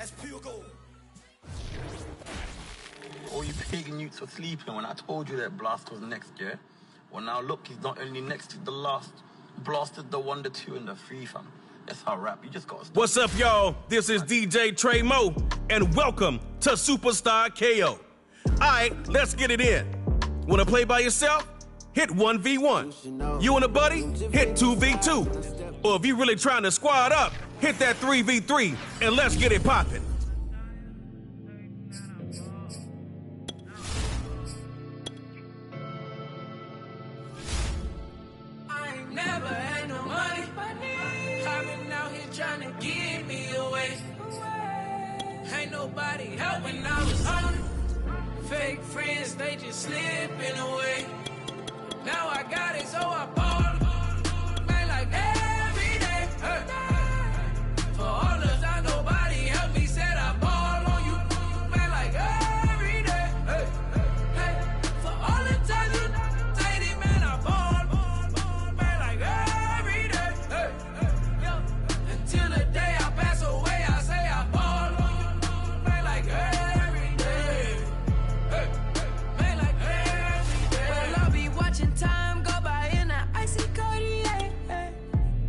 That's pure gold. All you pagan youths were sleeping when I told you that Blast was next, yeah? Well, now look, he's not only next, he's the last. Blasted the 1, the 2, and the 3, fam. That's how rap, you just gotta stop. What's up, y'all? This is DJ Trey Mo, and welcome to Superstar KO. Alright, let's get it in. Wanna play by yourself? Hit 1v1. You and a buddy? Hit 2v2. Or if you're really trying to squad up, hit that 3v3, and let's get it poppin'. Never had no money. I've been out here trying to give me away. Ain't nobody helping, I was on it. Fake friends, they just slipping away. Now I got it, so I ball. Man, like every day. For all the time nobody helped me, said I ball on you. Man, like every day. For all the time you dated, man, I ball. Until the day I pass away, I say I ball on you, man, like every day. Man, like every day. Well, I'll be watching time go by in an icy Cartier.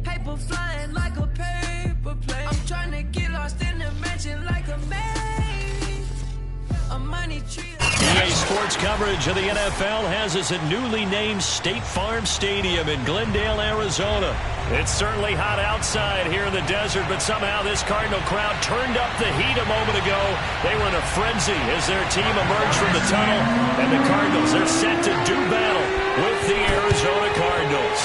Paper flying like a paper plane. I'm trying to get lost in the mansion like a maze. A money tree. EA Sports coverage of the NFL has us at newly named State Farm Stadium in Glendale, Arizona. It's certainly hot outside here in the desert, but somehow this Cardinal crowd turned up the heat a moment ago. They were in a frenzy as their team emerged from the tunnel, and the Cardinals are set to do battle with the Arizona Cardinals.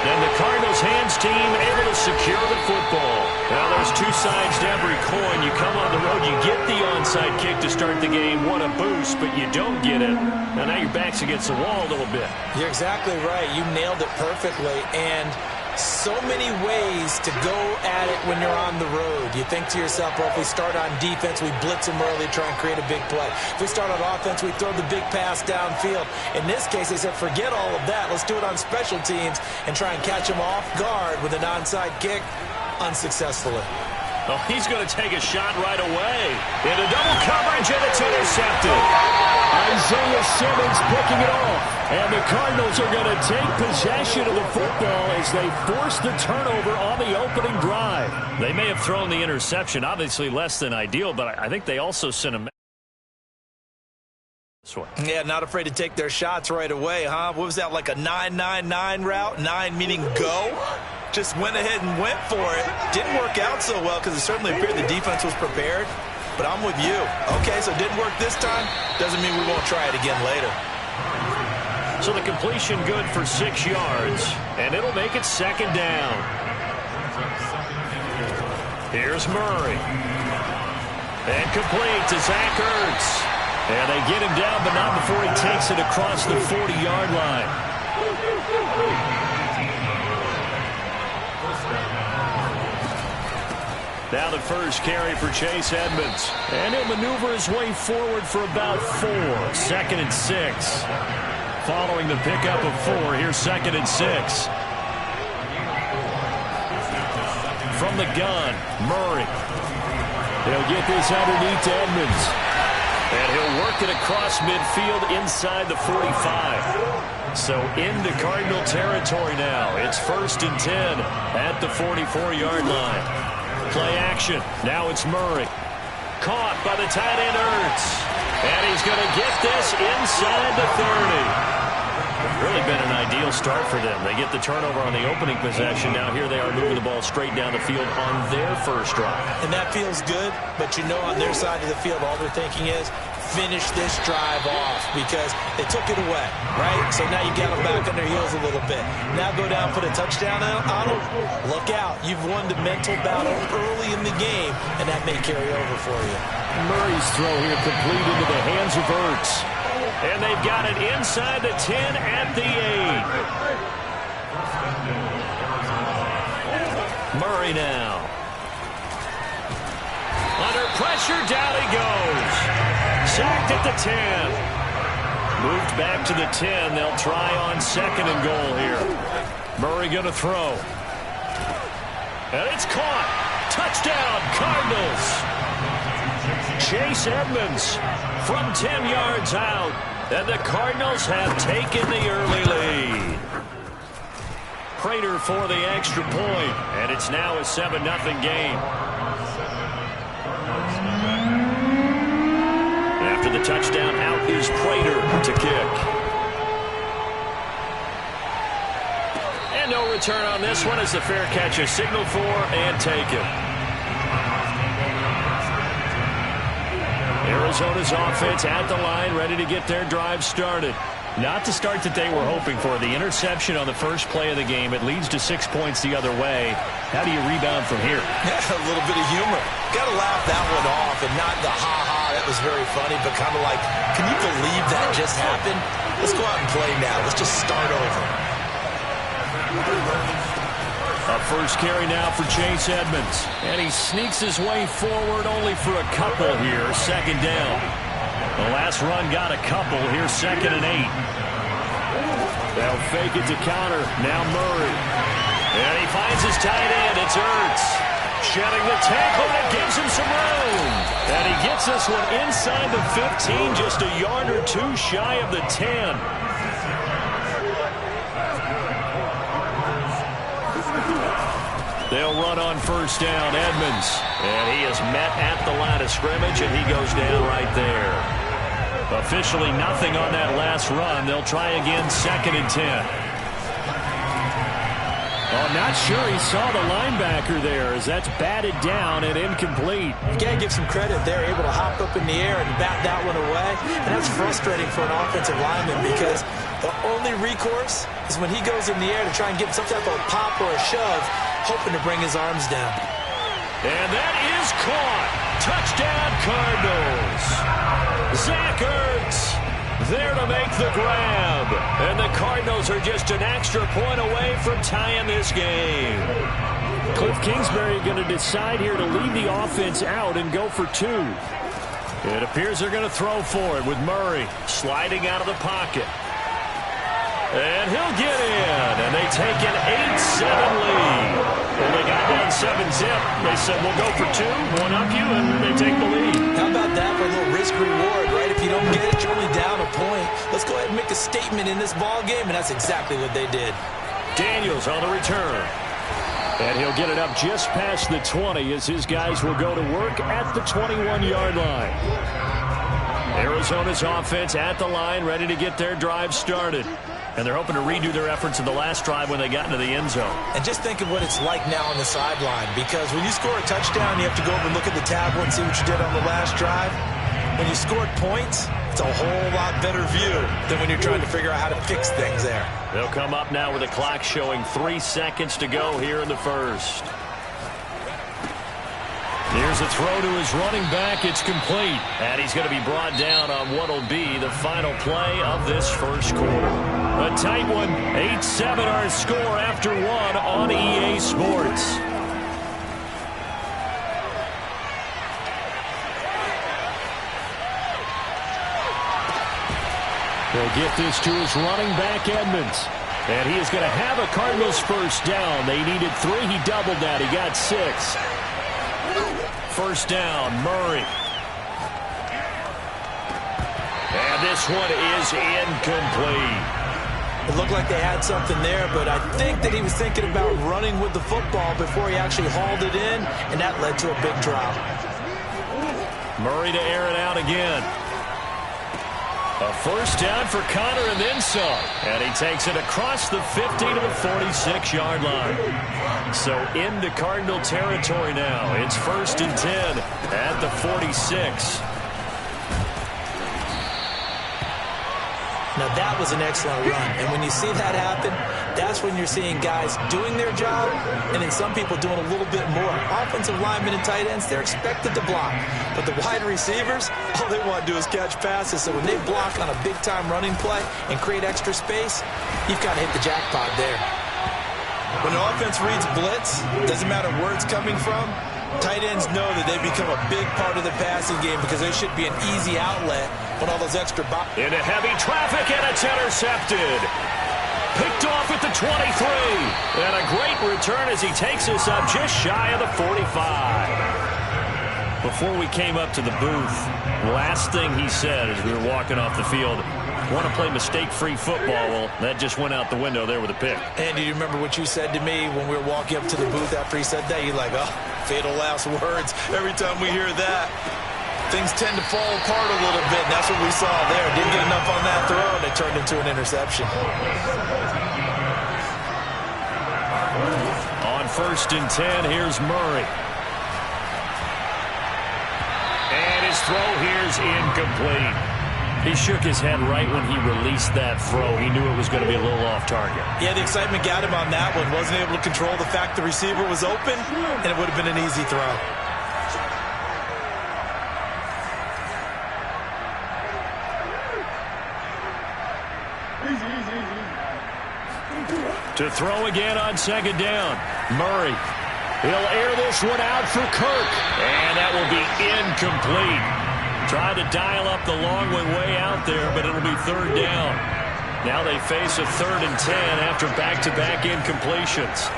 And the Cardinals hands team able to secure the football. Now there's two sides to every coin. You come on the road, you get the onside kick to start the game. What a boost, but you don't get it. And now your back's against the wall a little bit. You're exactly right. You nailed it perfectly. And so many ways to go at it when you're on the road. You think to yourself, well, if we start on defense, we blitz them early, try and create a big play. If we start on offense, we throw the big pass downfield. In this case, they said, forget all of that. Let's do it on special teams and try and catch them off guard with an onside kick unsuccessfully. Oh, he's going to take a shot right away. Into double coverage, and it's intercepted. Isaiah Simmons picking it off. And the Cardinals are going to take possession of the football as they force the turnover on the opening drive. They may have thrown the interception, obviously less than ideal, but I think they also sent a yeah, not afraid to take their shots right away, huh? What was that, like a 9-9-9 route? 9 meaning go? Just went ahead and went for it. Didn't work out so well because it certainly appeared the defense was prepared. But I'm with you. Okay, so it didn't work this time. Doesn't mean we won't try it again later. So the completion good for 6 yards, and it'll make it second down. Here's Murray. And complete to Zach Ertz. And they get him down, but not before he takes it across the 40-yard line. Now the first carry for Chase Edmonds. And he'll maneuver his way forward for about 4. 2nd and 6. Following the pickup of 4, here's 2nd and 6. From the gun, Murray. He'll get this underneath to Edmonds. And he'll work it across midfield inside the 45. So into Cardinal territory now. It's 1st and 10 at the 44-yard line. Play action. Now it's Murray. Caught by the tight end Ertz. And he's going to get this inside the 30. Really been an ideal start for them. They get the turnover on the opening possession. Now here they are moving the ball straight down the field on their first drive. And that feels good, but you know on their side of the field all they're thinking is finish this drive off because they took it away, right? So now you got them back on their heels a little bit. Now go down, put a touchdown on them. Look out. You've won the mental battle early in the game, and that may carry over for you. Murray's throw here complete into the hands of Ertz. And they've got it inside the 10 at the 8. Murray now. Under pressure, down he goes. Sacked at the 10. Moved back to the 10. They'll try on 2nd and goal here. Murray going to throw. And it's caught. Touchdown, Cardinals. Chase Edmonds from 10 yards out. And the Cardinals have taken the early lead. Prater for the extra point, and it's now a 7-0 game. After the touchdown, out is Prater to kick. And no return on this one as the fair catch is signaled for and taken. Arizona's offense at the line, ready to get their drive started. Not the start that they were hoping for. The interception on the first play of the game. It leads to 6 points the other way. How do you rebound from here? Yeah, a little bit of humor. Got to laugh that one off, and not the ha-ha, that was very funny, but kind of like, can you believe that just happened? Let's go out and play now. Let's just start over. A first carry now for Chase Edmonds. And he sneaks his way forward only for a couple here. Second down. The last run got a couple. Here's 2nd and 8. They'll fake it to counter. Now Murray. And he finds his tight end. It's Ertz. Shedding the tackle, and it gives him some room. And he gets this one inside the 15, just a yard or two shy of the 10. They'll run on first down, Edmonds. And he is met at the line of scrimmage, and he goes down right there. Officially nothing on that last run. They'll try again, 2nd and 10. Oh, not sure he saw the linebacker there as that's batted down and incomplete. You got to give some credit. They're able to hop up in the air and bat that one away. And that's frustrating for an offensive lineman because the only recourse is when he goes in the air to try and get some type of a pop or a shove, hoping to bring his arms down. And that is caught. Touchdown, Cardinals. Zach Ertz there to make the grab. And the Cardinals are just an extra point away from tying this game. Cliff Kingsbury going to decide here to lead the offense out and go for 2. It appears they're going to throw for it with Murray sliding out of the pocket. And he'll get in, and they take an 8-7 lead. Well, they got down 7-zip. They said, we'll go for 2, one up you, and they take the lead. How about that for a little risk-reward, right? If you don't get it, you're only down a point. Let's go ahead and make a statement in this ball game, and that's exactly what they did. Daniels on the return. And he'll get it up just past the 20 as his guys will go to work at the 21-yard line. Arizona's offense at the line, ready to get their drive started. And they're hoping to redo their efforts in the last drive when they got into the end zone. And just think of what it's like now on the sideline, because when you score a touchdown, you have to go over and look at the tablet and see what you did on the last drive. When you scored points, it's a whole lot better view than when you're trying to figure out how to fix things there. They'll come up now with the clock showing 3 seconds to go here in the first. Here's a throw to his running back. It's complete. And he's going to be brought down on what will be the final play of this first quarter. A tight one. 8-7 our score after 1 on EA Sports. They'll get this to his running back, Edmonds. And he is going to have a Cardinals first down. They needed 3. He doubled that. He got 6. First down, Murray. And this one is incomplete. It looked like they had something there, but I think that he was thinking about running with the football before he actually hauled it in, and that led to a big drop. Murray to air it out again. A first down for Connor and then some. And he takes it across the 50 to the 46-yard line. So into Cardinal territory now. It's 1st and 10 at the 46. Now that was an excellent run, and when you see that happen, that's when you're seeing guys doing their job and then some people doing a little bit more. Offensive linemen and tight ends, they're expected to block, but the wide receivers, all they want to do is catch passes. So when they block on a big-time running play and create extra space, you've got to hit the jackpot there. When an offense reads blitz, doesn't matter where it's coming from, tight ends know that they become a big part of the passing game because they should be an easy outlet when all those extra into heavy traffic, and it's intercepted. Picked off at the 23. And a great return as he takes us up just shy of the 45. Before we came up to the booth, last thing he said as we were walking off the field, want to play mistake-free football. Well, that just went out the window there with a pick. Andy, you remember what you said to me when we were walking up to the booth after he said that? You're like, oh, fatal last words. Every time we hear that, things tend to fall apart a little bit, and that's what we saw there. Didn't get enough on that throw, and it turned into an interception. On 1st and 10, here's Murray. And his throw here's incomplete. He shook his head right when he released that throw. He knew it was going to be a little off target. Yeah, the excitement got him on that one. Wasn't able to control the fact the receiver was open, and it would have been an easy throw. To throw again on 2nd down. Murray. He'll air this one out for Kirk. And that will be incomplete. Tried to dial up the long way out there, but it'll be 3rd down. Now they face a 3rd and 10 after back-to-back incompletions.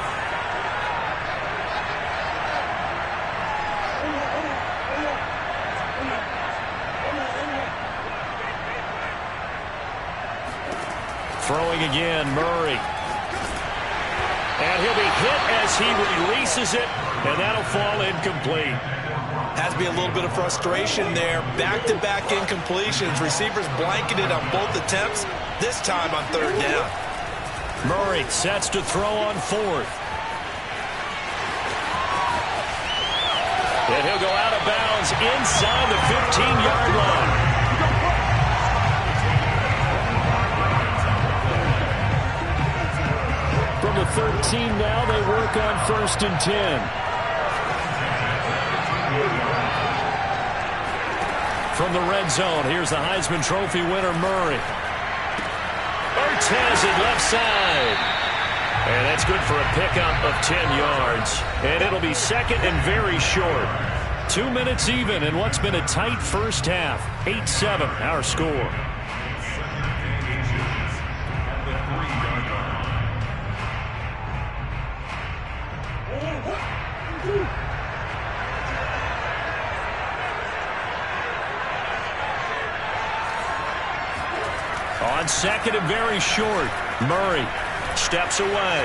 Throwing again, Murray. And he'll be hit as he releases it, and that'll fall incomplete. Has to be a little bit of frustration there. Back-to-back incompletions. Receivers blanketed on both attempts, this time on 3rd down. Murray sets to throw on 4th. And he'll go out of bounds inside the 15-yard line. From the 13 now, they work on 1st and 10. From the red zone, here's the Heisman Trophy winner, Murray. Ertz has it left side. And that's good for a pickup of 10 yards. And it'll be 2nd and very short. 2 minutes even in what's been a tight first half. 8-7, our score. On 2nd and very short, Murray steps away.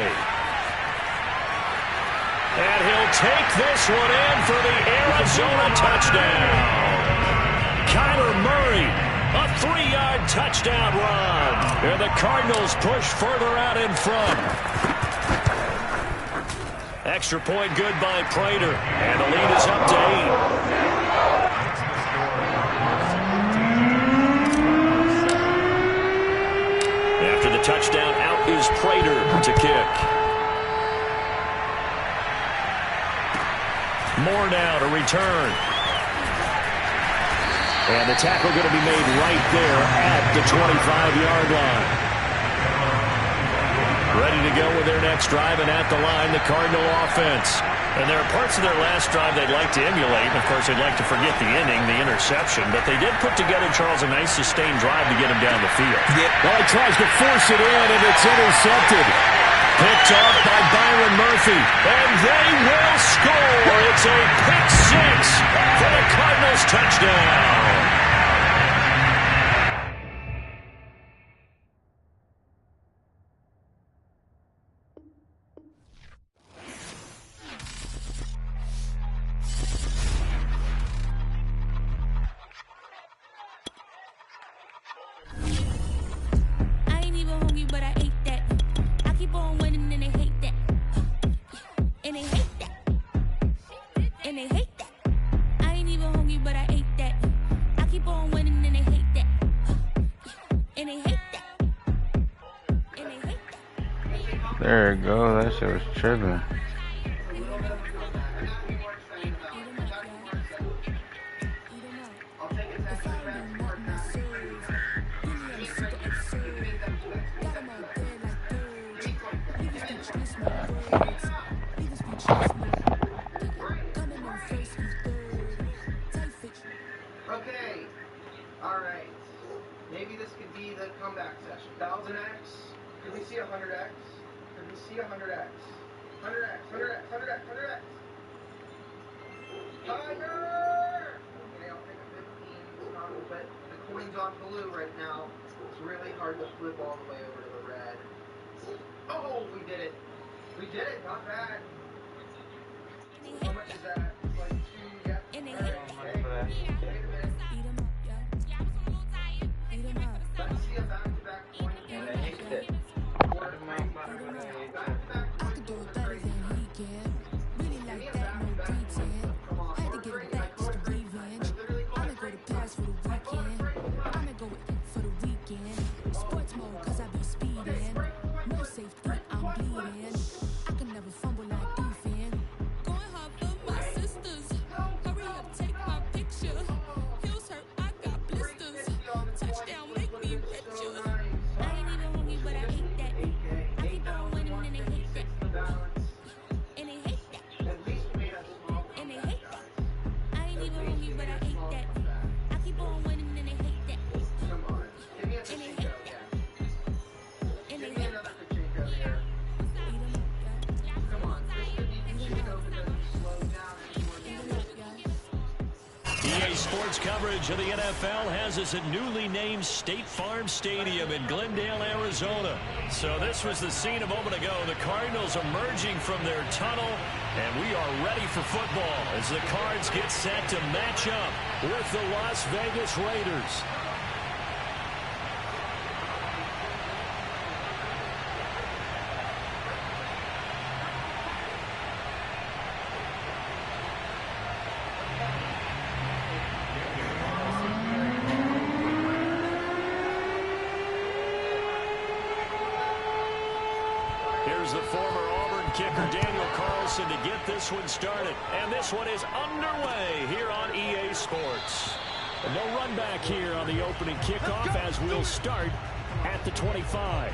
And he'll take this one in for the Arizona touchdown. Kyler Murray, a 3-yard touchdown run. And the Cardinals push further out in front. Extra point good by Prater. And the lead is up to 8. After the touchdown, out is Prater to kick. Moore now to return. And the tackle going to be made right there at the 25-yard line. Ready to go with their next drive, and at the line, the Cardinal offense. And there are parts of their last drive they'd like to emulate. And of course, they'd like to forget the inning, the interception. But they did put together, Charles, a nice sustained drive to get him down the field. Yeah. Well, he tries to force it in, and it's intercepted. Picked off by Byron Murphy. And they will score. It's a pick 6 for the Cardinals touchdown. There you go, that shit was tripping. Okay, alright. Maybe this could be the comeback session. 1000X? Could we see 100X? Could we see 100X? 100X, 100X, 100X, 100X! Tiger! but the coin's on blue right now. It's really hard to flip all the way over to the red. Oh, we did it. We did it. Not bad. How much is that? It's like 2, yeah. Alright, wait a minute. Let's see a back-to-back coin. And I hate it. Sports coverage of the NFL has us at newly named State Farm Stadium in Glendale, Arizona. So this was the scene a moment ago. The Cardinals emerging from their tunnel, and we are ready for football as the Cards get set to match up with the Las Vegas Raiders. Here's the former Auburn kicker Daniel Carlson to get this one started. And this one is underway here on EA Sports. And no run back here on the opening kickoff as we'll start at the 25.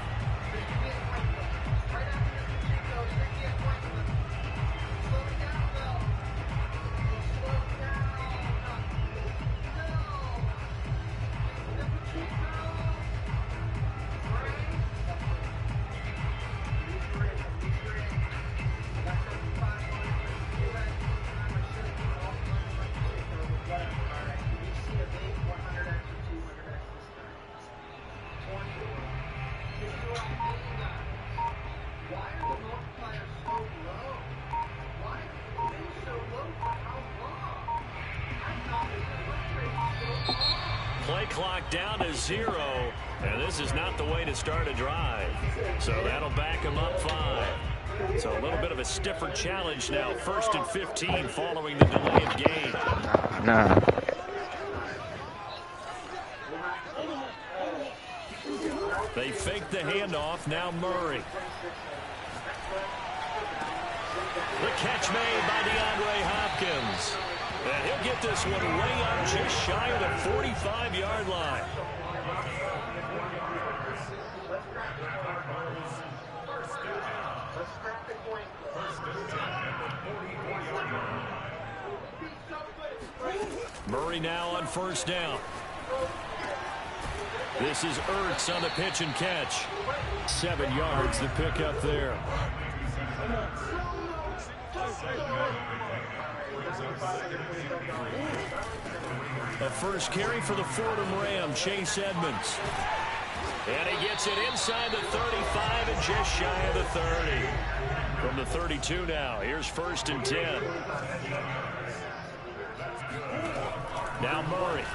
Play clock down to 0, and this is not the way to start a drive. So that'll back them up 5. So a little bit of a stiffer challenge now. 1st and 15 following the delayed game. Nah. They fake the handoff. Now Murray. The catch made by DeAndre Hopkins. And he'll get this one way up just shy of the 45-yard line. Murray now on 1st down. This is Ertz on the pitch and catch. 7 yards the pickup there. A first carry for the Fordham Ram, Chase Edmonds. And he gets it inside the 35 and just shy of the 30. From the 32 now, here's 1st and 10. Now Murray.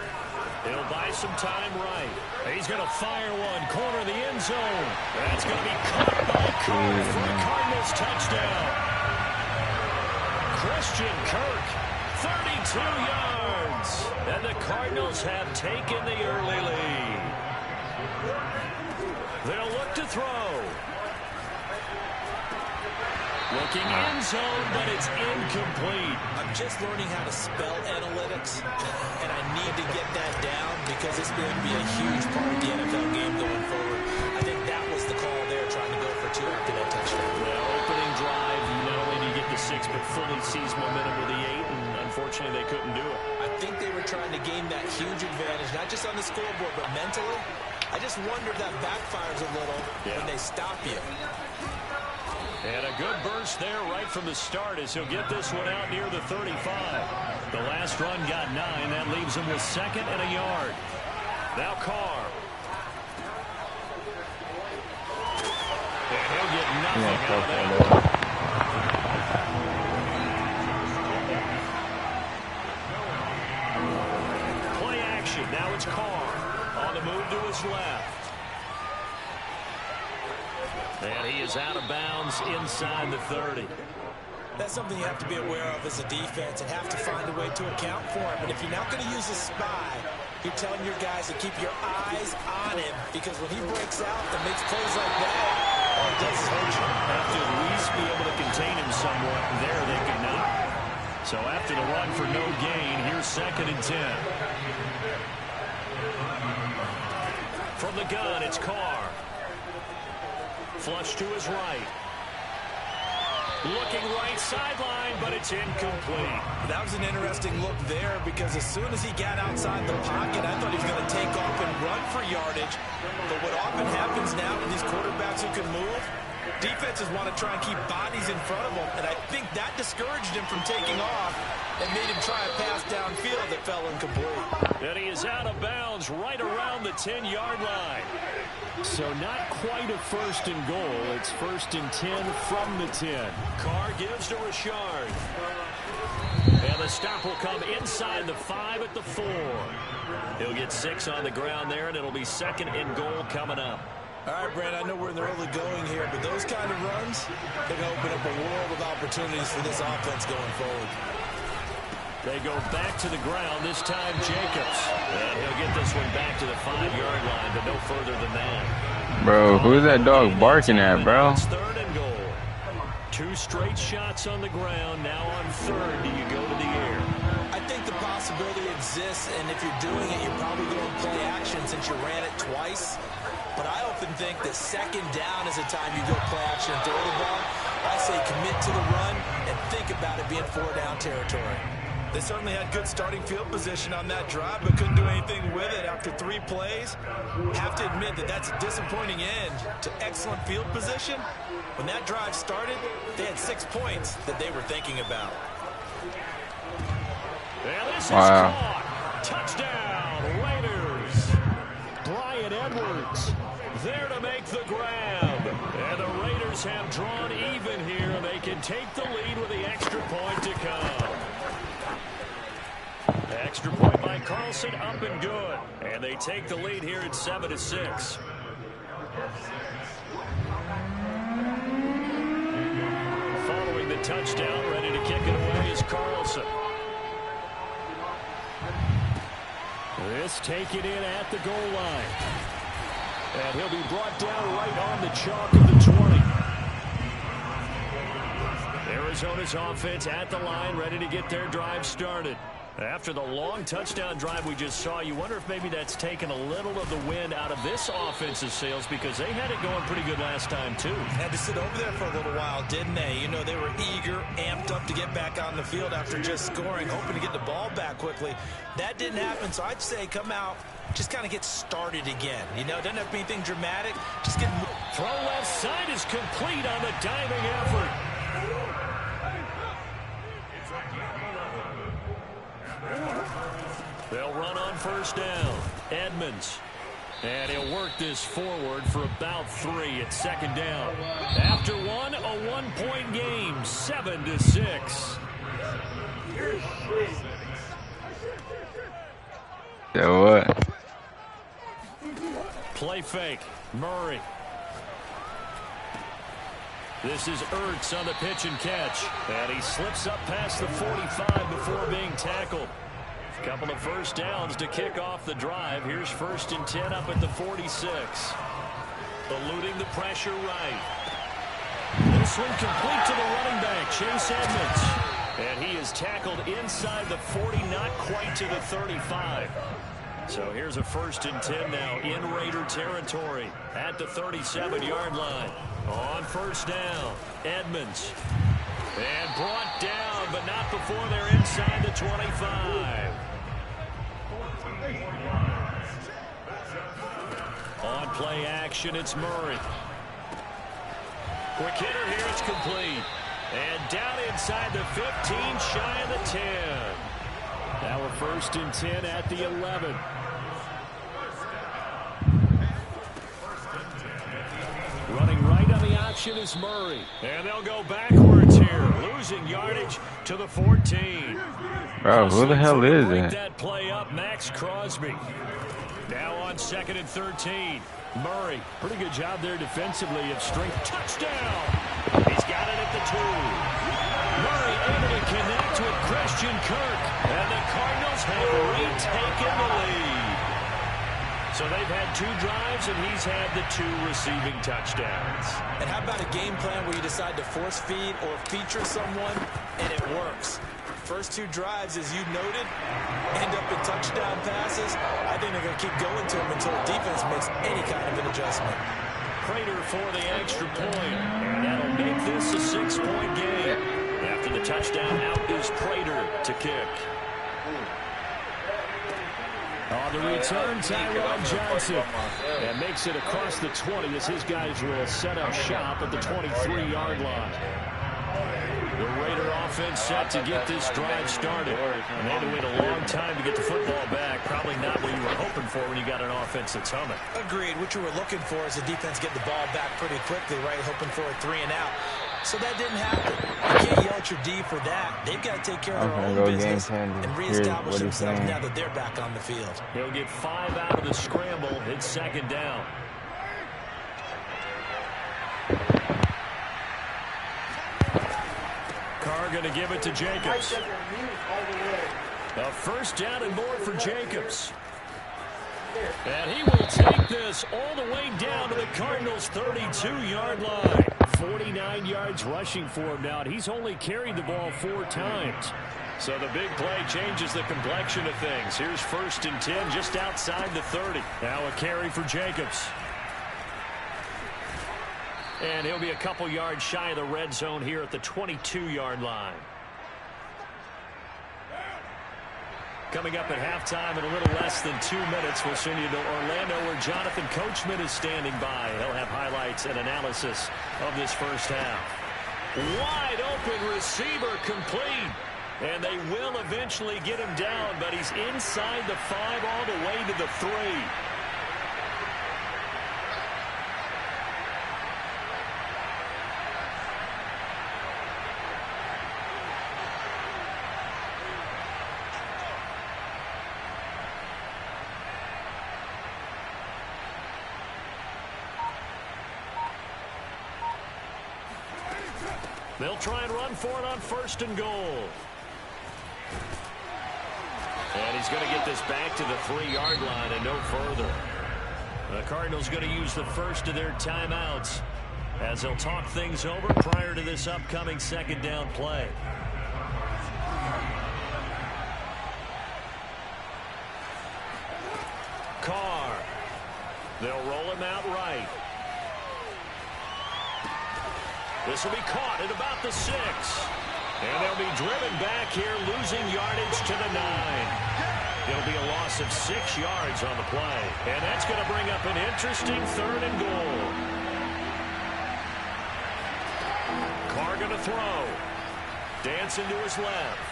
He'll buy some time right. He's going to fire one, corner of the end zone. That's going to be caught by Kirk for a Cardinals touchdown. Christian Kirk, 32 yards. And the Cardinals have taken the early lead. They'll look to throw. Looking end zone, but it's incomplete. I'm just learning how to spell analytics, and I need to get that down because it's going to be a huge part of the NFL game going forward. I think that was the call there, trying to go for 2 after that touchdown. Well, opening drive, not only do you get the 6, but fully seize momentum with the 8, and unfortunately they couldn't do it. I think they were trying to gain that huge advantage, not just on the scoreboard, but mentally. I just wonder if that backfires a little when they stop you. And a good burst there right from the start as he'll get this one out near the 35. The last run got 9. That leaves him with 2nd and a yard. Now Carr. And he'll get nothing out of that. Play action. Now it's Carr on the move to his left. And he is out of bounds inside the 30. That's something you have to be aware of as a defense and have to find a way to account for him. And if you're not going to use a spy, you're telling your guys to keep your eyes on him, because when he breaks out and makes plays like that, all it does is hurt you. Have to at least be able to contain him somewhat. There they could not. So after the run for no gain, here's 2nd and 10. From the gun, it's Carr. Flush to his right. Looking right sideline, but it's incomplete. That was an interesting look there, because as soon as he got outside the pocket, I thought he was going to take off and run for yardage. But what often happens now with these quarterbacks who can move, defenses want to try and keep bodies in front of them, and I think that discouraged him from taking off and made him try a pass downfield that fell incomplete. And he is out of bounds right around the 10-yard line. So not quite a 1st and goal. It's 1st and 10 from the 10. Carr gives to Richard. And the stop will come inside the 5 at the 4. He'll get 6 on the ground there, and it'll be 2nd and goal coming up. All right, Brent, I know we're in the early going here, but those kind of runs, they're going to open up a world of opportunities for this offense going forward. They go back to the ground, this time Jacobs. And he'll get this one back to the 5-yard line, but no further than that. Bro, who's that dog barking at, bro? It's 3rd and goal. 2 straight shots on the ground. Now on 3rd, do you go to the air? I think the possibility exists, and if you're doing it, you're probably going to play action since you ran it twice. But I often think that 2nd down is the time you go play action and throw the ball. I say commit to the run and think about it being 4-down territory. They certainly had good starting field position on that drive, but couldn't do anything with it after 3 plays. Have to admit that that's a disappointing end to excellent field position. When that drive started, they had 6 points that they were thinking about. And this is caught. Touchdown, Raiders. Bryan Edwards there to make the grab. And the Raiders have drawn even here. They can take the lead with the extra point to come. Extra point by Carlson, up and good. And they take the lead here at 7-6. Following the touchdown, ready to kick it away is Carlson. This taken in at the goal line. And he'll be brought down right on the chalk of the 20. Arizona's offense at the line, ready to get their drive started. After the long touchdown drive we just saw, you wonder if maybe that's taken a little of the wind out of this offense's sails, because they had it going pretty good last time, too. Had to sit over there for a little while, didn't they? You know, they were eager, amped up to get back on the field after just scoring, hoping to get the ball back quickly. That didn't happen, so I'd say come out, just kind of get started again. You know, it doesn't have to be anything dramatic. Just get moved. Throw left side is complete on the diving effort. They'll run on 1st down. Edmonds. And he'll work this forward for about 3 at 2nd down. After one, a 1-point game, 7-6. Yeah, what? Play fake. Murray. This is Ertz on the pitch and catch. And he slips up past the 45 before being tackled. A couple of 1st downs to kick off the drive. Here's 1st and 10 up at the 46. Eluding the pressure right. This one complete to the running back, Chase Edmonds. And he is tackled inside the 40, not quite to the 35. So here's a 1st and 10 now in Raider territory at the 37-yard line. On 1st down, Edmonds. And brought down, but not before they're inside the 25. On play action, it's Murray. Quick hitter here, it's complete. And down inside the 15, shy of the 10. Now a 1st and 10 at the 11. formation is Murray. And they'll go backwards here, losing yardage to the 14. Bro, who the hell is it? That play up, Max Crosby. Now on 2nd and 13. Murray, pretty good job there defensively of strength. Touchdown! He's got it at the 2. Murray able to connect with Christian Kirk. And the Cardinals have retaken the lead. So they've had 2 drives, and he's had the 2 receiving touchdowns. And how about a game plan where you decide to force feed or feature someone, and it works? First 2 drives, as you noted, end up in touchdown passes. I think they're going to keep going to them until the defense makes any kind of an adjustment. Prater for the extra point, and that'll make this a 6-point game. After the touchdown, out is Prater to kick. On the return, Tyrod Johnson. And makes it across the 20 as his guys will set up shop at the 23-yard line. The Raider offense set to get this drive started. And they had to wait a long time to get the football back. Probably not what you were hoping for when you got an offense that's humming. Agreed. What you were looking for is the defense get the ball back pretty quickly, right? Hoping for a 3 and out. So that didn't happen. You can't yell at your D for that. They've got to take care of their own business and reestablish themselves now that they're back on the field. He'll get 5 out of the scramble. It's 2nd down. Carr going to give it to Jacobs. A 1st down and more for Jacobs. And he will take this all the way down to the Cardinals' 32-yard line. 49 yards rushing for him now, and he's only carried the ball 4 times. So the big play changes the complexion of things. Here's 1st and 10 just outside the 30. Now a carry for Jacobs. And he'll be a couple yards shy of the red zone here at the 22-yard line. Coming up at halftime in a little less than 2 minutes, we'll send you to Orlando where Jonathan Coachman is standing by. He'll have highlights and analysis of this first half. Wide open receiver complete. And they will eventually get him down, but he's inside the 5 all the way to the 3. They'll try and run for it on 1st and goal. And he's going to get this back to the 3-yard line and no further. The Cardinals going to use the first of their timeouts as they'll talk things over prior to this upcoming 2nd down play. Carr. They'll roll him out right. This will be caught at about the 6. And they'll be driven back here, losing yardage to the 9. It'll be a loss of 6 yards on the play. And that's going to bring up an interesting 3rd and goal. Carr going to throw. Dancing to his left.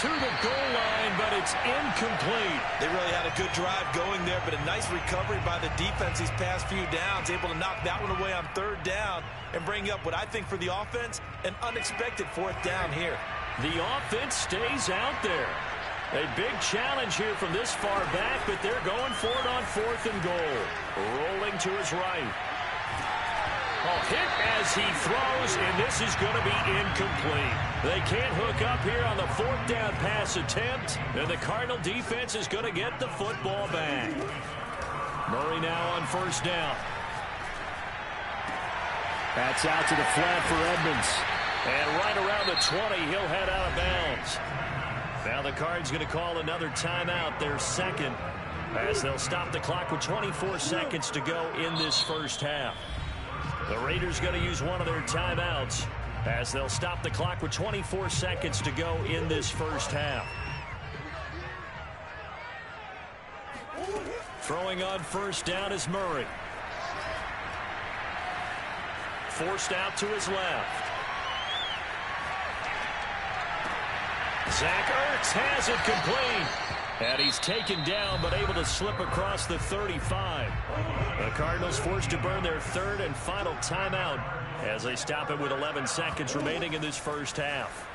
To the goal line, but it's incomplete. They really had a good drive going there, but a nice recovery by the defense these past few downs, able to knock that one away on 3rd down and bring up what I think for the offense, an unexpected 4th down here. The offense stays out there. A big challenge here from this far back, but they're going for it on 4th and goal. Rolling to his right. Hit as he throws, and this is going to be incomplete. They can't hook up here on the 4th down pass attempt, and the Cardinal defense is going to get the football back. Murray now on 1st down. That's out to the flat for Edmonds. And right around the 20, he'll head out of bounds. Now the Cards going to call another timeout, their 2nd, as they'll stop the clock with 24 seconds to go in this first half. The Raiders going to use one of their timeouts as they'll stop the clock with 24 seconds to go in this first half. Throwing on 1st down is Murray. Forced out to his left. Zach Ertz has it complete. And he's taken down, but able to slip across the 35. The Cardinals forced to burn their third and final timeout as they stop it with 11 seconds remaining in this first half.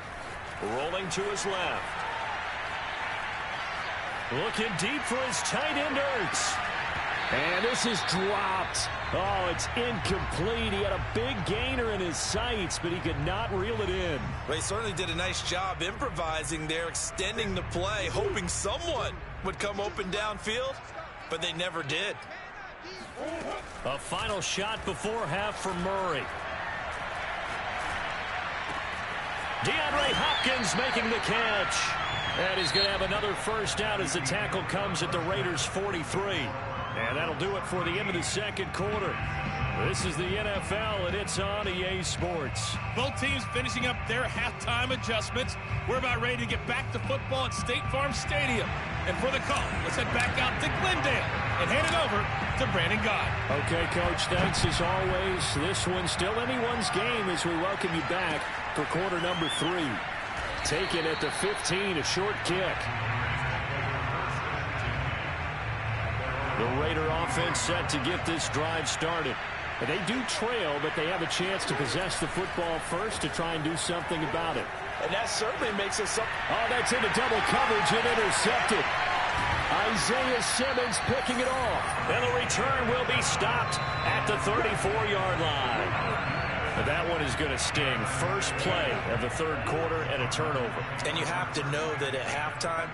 Rolling to his left. Looking deep for his tight end, Ertz. And this is dropped. Oh, it's incomplete. He had a big gainer in his sights, but he could not reel it in. Well, he certainly did a nice job improvising there, extending the play, hoping someone would come open downfield, but they never did. A final shot before half for Murray. DeAndre Hopkins making the catch. And he's going to have another first down as the tackle comes at the Raiders' 43. And that'll do it for the end of the second quarter. This is the NFL, and it's on EA Sports. Both teams finishing up their halftime adjustments. We're about ready to get back to football at State Farm Stadium. And for the call, let's head back out to Glendale and hand it over to Brandon Gott. Okay, Coach, thanks as always. This one's still anyone's game as we welcome you back for quarter number 3. Taken at the 15, a short kick. The Raider offense set to get this drive started. They do trail, but they have a chance to possess the football first to try and do something about it. And that certainly makes us some... Oh, that's into double coverage and intercepted. Isaiah Simmons picking it off. And the return will be stopped at the 34-yard line. But that one is going to sting. First play of the third quarter and a turnover. And you have to know that at halftime,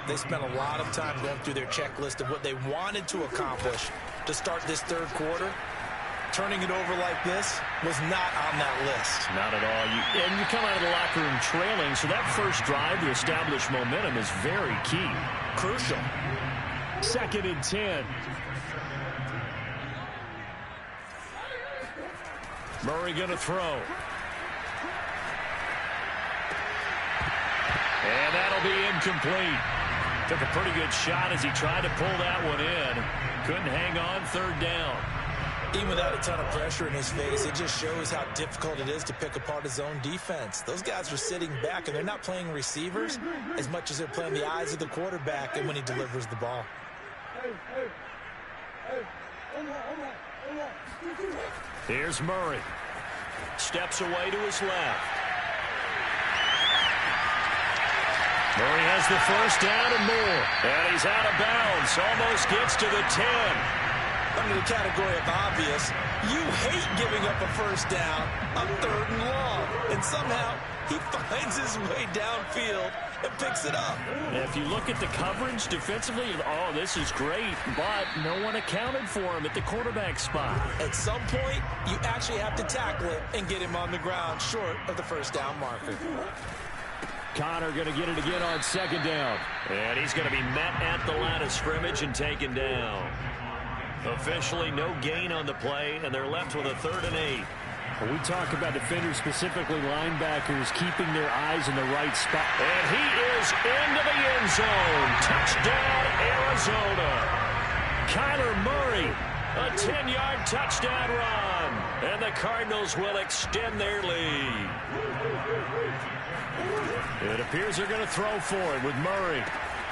they spent a lot of time going through their checklist of what they wanted to accomplish to start this third quarter. Turning it over like this was not on that list. Not at all. And you come out of the locker room trailing, so that first drive to establish momentum is very key. Crucial. 2nd and 10. Murray going to throw. And that'll be incomplete. Took a pretty good shot as he tried to pull that one in. Couldn't hang on, third down. Even without a ton of pressure in his face, it just shows how difficult it is to pick apart his own defense. Those guys are sitting back, and they're not playing receivers as much as they're playing the eyes of the quarterback and when he delivers the ball. Here's Murray. Steps away to his left. Murray has the first down and more. And he's out of bounds. Almost gets to the 10. Under the category of obvious, you hate giving up a first down on 3rd and long. And somehow he finds his way downfield and picks it up. And if you look at the coverage defensively, oh, this is great, but no one accounted for him at the quarterback spot. At some point, you actually have to tackle it and get him on the ground short of the first down marker. Connor going to get it again on 2nd down. And he's going to be met at the line of scrimmage and taken down. Officially no gain on the play, and they're left with a 3rd and 8. When we talk about defenders, specifically linebackers, keeping their eyes in the right spot. And he is into the end zone. Touchdown, Arizona. Kyler Murray, a 10-yard touchdown run. And the Cardinals will extend their lead. It appears they're going to throw for it with Murray.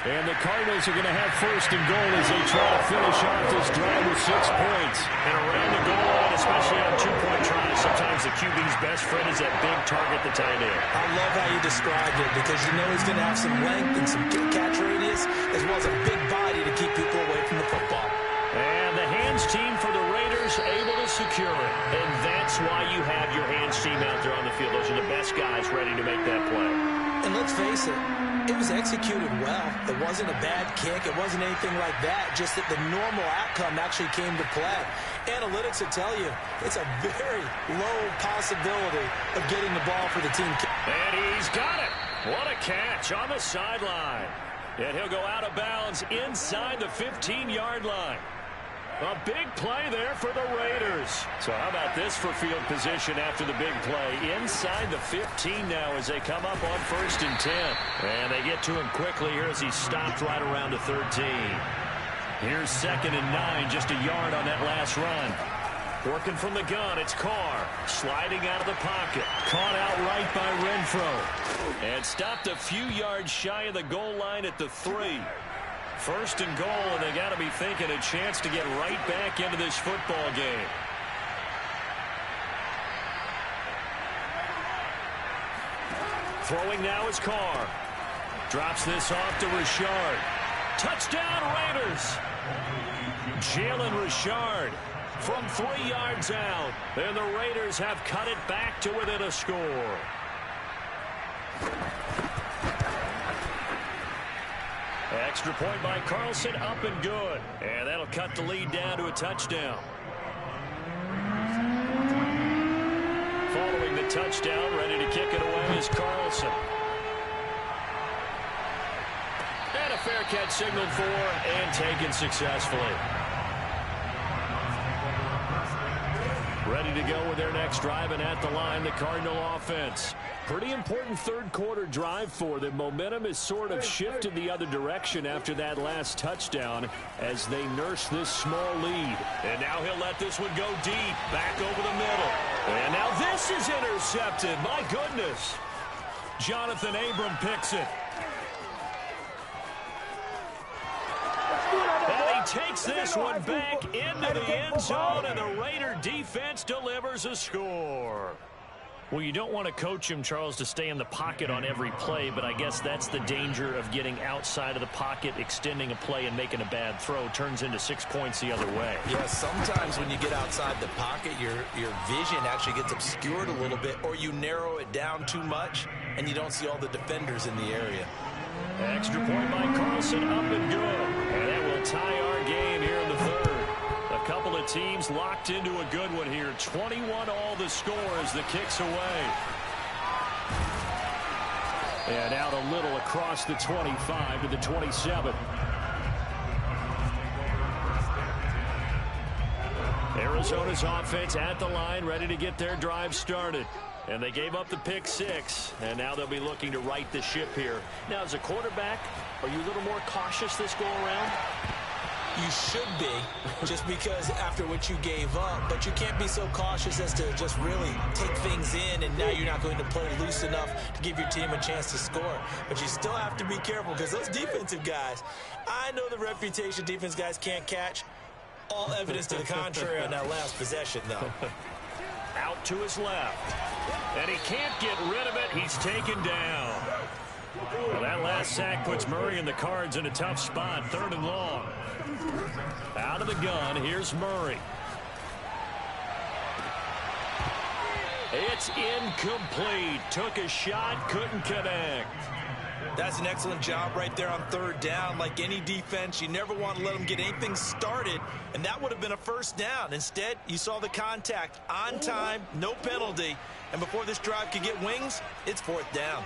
And the Cardinals are going to have 1st and goal as they try to finish off this drive with 6 points. And around the goal line, especially on 2-point tries, sometimes the QB's best friend is that big target, the tight end. I love how you described it because you know he's going to have some length and some catch radius as well as a big body to keep people away from the football. And the hands team for the Raiders able to secure it. And that's why you have your hands team out there on the field. Those are the best guys ready to make that play. And let's face it, it was executed well. It wasn't a bad kick. It wasn't anything like that. Just that the normal outcome actually came to play. Analytics will tell you it's a very low possibility of getting the ball for the team. And he's got it. What a catch on the sideline. And he'll go out of bounds inside the 15-yard line. A big play there for the Raiders. So how about this for field position after the big play? Inside the 15 now as they come up on 1st and 10. And they get to him quickly here as he stopped right around the 13. Here's 2nd and 9, just a yard on that last run. Working from the gun, it's Carr. Sliding out of the pocket. Caught out right by Renfro. And stopped a few yards shy of the goal line at the 3. First and goal, and they got to be thinking a chance to get right back into this football game. Throwing now is Carr. Drops this off to Richard. Touchdown, Raiders. Jalen Richard from 3 yards out. And the Raiders have cut it back to within a score. Extra point by Carlson, up and good. And that'll cut the lead down to a touchdown. Following the touchdown, ready to kick it away is Carlson. And a fair catch signaled for and taken successfully. Ready to go with their next drive, and at the line, the Cardinal offense. Pretty important third quarter drive for them. Momentum has sort of shifted the other direction after that last touchdown as they nurse this small lead. And now he'll let this one go deep, back over the middle. And now this is intercepted. My goodness. Jonathan Abram picks it. And he takes this one back into the end zone, and the Raider defense delivers a score. Well, you don't want to coach him, Charles, to stay in the pocket on every play, but I guess that's the danger of getting outside of the pocket, extending a play, and making a bad throw. Turns into 6 points the other way. Yeah, sometimes when you get outside the pocket, your vision actually gets obscured a little bit, or you narrow it down too much, and you don't see all the defenders in the area. Extra point by Carlson, up and good. And that will tie our game here in the third. A couple of teams locked into a good one here. 21 all the score as the kick's away. And out a little across the 25 to the 27. Arizona's offense at the line, ready to get their drive started. And they gave up the pick six, and now they'll be looking to right the ship here. Now, as a quarterback, are you a little more cautious this go-around? You should be, just because after what you gave up, but you can't be so cautious as to just really take things in, and now you're not going to play loose enough to give your team a chance to score. But you still have to be careful, because those defensive guys, I know the reputation defense guys can't catch. All evidence to the contrary on that last possession, though. Out to his left. And he can't get rid of it. He's taken down. Well, that last sack puts Murray and the Cards in a tough spot. 3rd and long. Out of the gun, here's Murray. It's incomplete. Took a shot, couldn't connect. That's an excellent job right there on 3rd down. Like any defense, you never want to let them get anything started, and that would have been a 1st down. Instead, you saw the contact on time, no penalty, and before this drive could get wings, it's 4th down.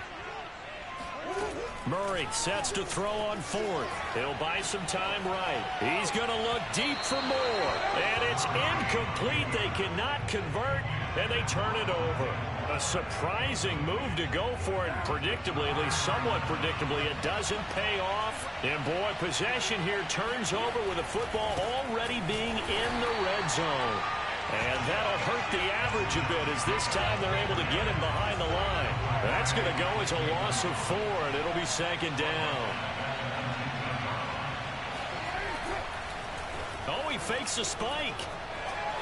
Murray sets to throw on 4th. He'll buy some time right. He's going to look deep for more, and it's incomplete. They cannot convert, and they turn it over. A surprising move to go for it, predictably, at least somewhat predictably. It doesn't pay off. And, boy, possession here turns over with the football already being in the red zone. And that'll hurt the average a bit as this time they're able to get him behind the line. That's going to go as a loss of 4, and it'll be 2nd down. Oh, he fakes a spike.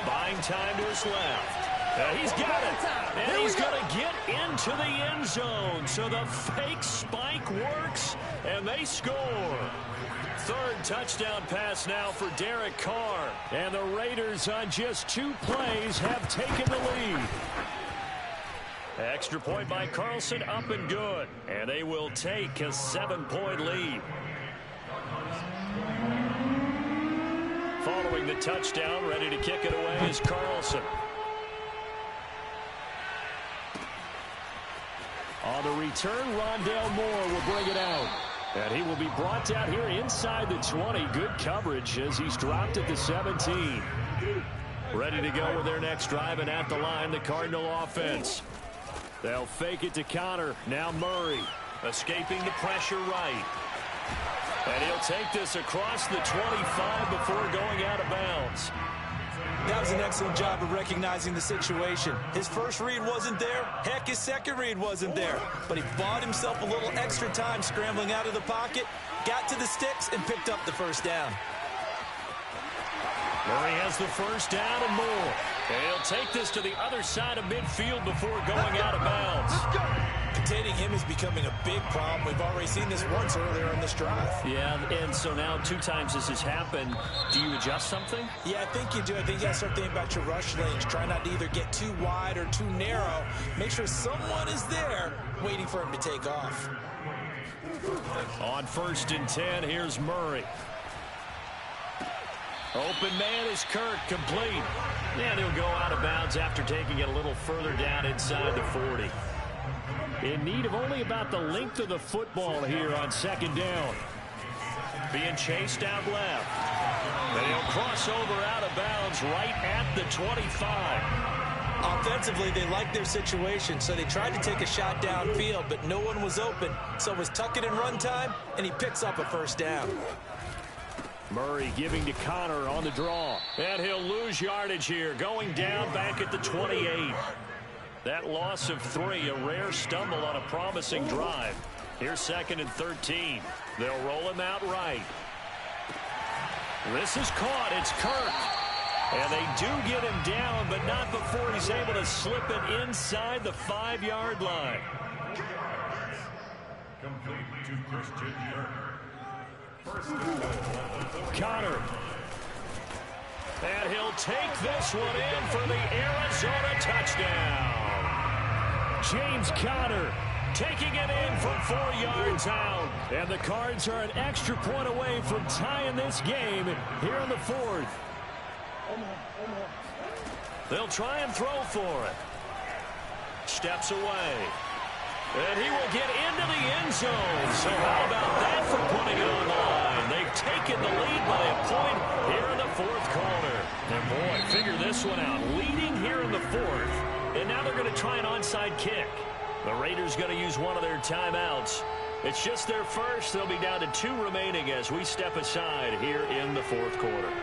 Buying time to his left. He's got it, and he's going to get into the end zone. So the fake spike works, and they score. 3rd touchdown pass now for Derek Carr. And the Raiders on just 2 plays have taken the lead. Extra point by Carlson, up and good. And they will take a 7-point lead. Following the touchdown, ready to kick it away is Carlson. On the return, Rondale Moore will bring it out. And he will be brought out here inside the 20. Good coverage as he's dropped at the 17. Ready to go with their next drive, and at the line, the Cardinal offense. They'll fake it to Connor. Now Murray escaping the pressure right. And he'll take this across the 25 before going out of bounds. That was an excellent job of recognizing the situation. His first read wasn't there. Heck, his second read wasn't there. But he bought himself a little extra time scrambling out of the pocket, got to the sticks, and picked up the first down. Murray has the first down and more. And he'll take this to the other side of midfield before going out of bounds. Containing him is becoming a big problem. We've already seen this once earlier in this drive. Yeah, and so now 2 times this has happened. Do you adjust something? Yeah, I think you do. I think you got to start thinking about your rush lanes. Try not to either get too wide or too narrow. Make sure someone is there waiting for him to take off. On 1st and 10, here's Murray. Open man is Kirk, complete. And he'll go out of bounds after taking it a little further down inside the 40. In need of only about the length of the football here on 2nd down. Being chased out left. And he'll cross over out of bounds right at the 25. Offensively, they liked their situation, so they tried to take a shot downfield, but no one was open. So it was tuck it and run time, and he picks up a first down. Murray giving to Connor on the draw. And he'll lose yardage here, going down back at the 28. That loss of 3, a rare stumble on a promising drive. Here's 2nd and 13. They'll roll him out right. This is caught. It's Kirk. And they do get him down, but not before he's able to slip it inside the 5-yard line. Complete to Christian Kirk. Connor. And he'll take this one in for the Arizona touchdown. James Conner taking it in from 4 yards out. And the Cards are an extra point away from tying this game here in the 4th. They'll try and throw for it. Steps away. And he will get into the end zone. So how about that for putting it on the line? They've taken the lead by a point here in the 4th quarter. And boy, figure this one out. Leading here in the 4th. And now they're going to try an onside kick. The Raiders going to use one of their timeouts. It's just their first. They'll be down to 2 remaining as we step aside here in the 4th quarter.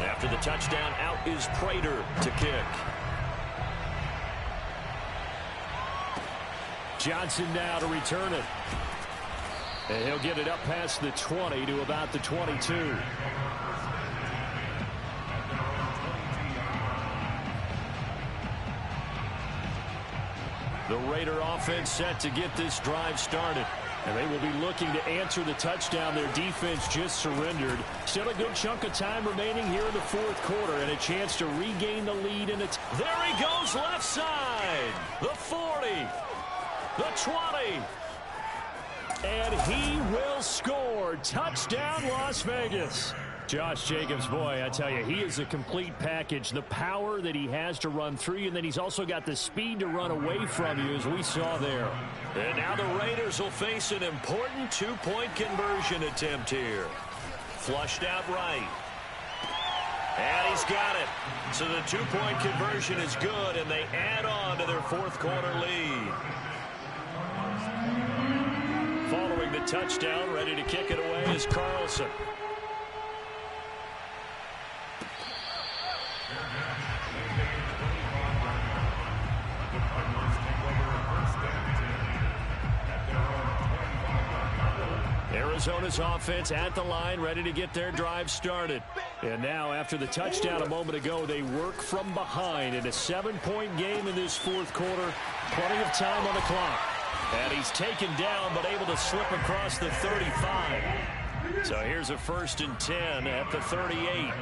After the touchdown, out is Prater to kick. Johnson now to return it. And he'll get it up past the 20 to about the 22. The Raider offense set to get this drive started. And they will be looking to answer the touchdown their defense just surrendered. Still a good chunk of time remaining here in the 4th quarter and a chance to regain the lead. There he goes left side. The 40. The 20. And he will score. Touchdown, Las Vegas. Josh Jacobs, boy, I tell you, he is a complete package. The power that he has to run through you, and then he's also got the speed to run away from you, as we saw there. And now the Raiders will face an important 2-point conversion attempt here. Flushed out right. And he's got it. So the 2-point conversion is good, and they add on to their 4th quarter lead. Following the touchdown, ready to kick it away is Carlson. Arizona's offense at the line, ready to get their drive started. And now, after the touchdown a moment ago, they work from behind in a 7-point game in this 4th quarter. Plenty of time on the clock. And he's taken down, but able to slip across the 35. So here's a 1st and 10 at the 38.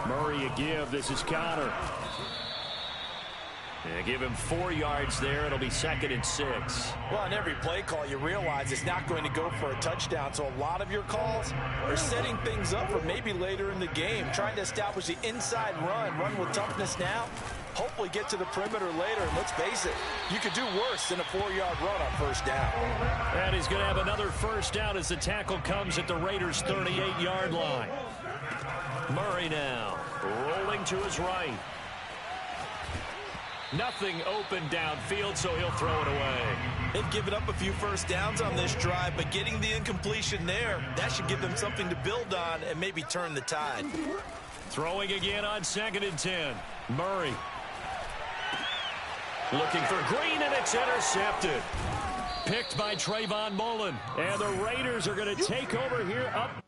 Murray a give. This is Connor. And give him 4 yards there. It'll be 2nd and 6. Well, on every play call, you realize it's not going to go for a touchdown. So a lot of your calls are setting things up for maybe later in the game, trying to establish the inside run with toughness now, hopefully get to the perimeter later. And let's face it, you could do worse than a 4-yard run on 1st down. And he's going to have another 1st down as the tackle comes at the Raiders' 38-yard line. Murray now. Rolling to his right. Nothing open downfield, so he'll throw it away. They've given up a few first downs on this drive, but getting the incompletion there, that should give them something to build on and maybe turn the tide. Throwing again on 2nd and 10. Murray. Looking for Green, and it's intercepted. Picked by Trayvon Mullen. And the Raiders are going to take over here up.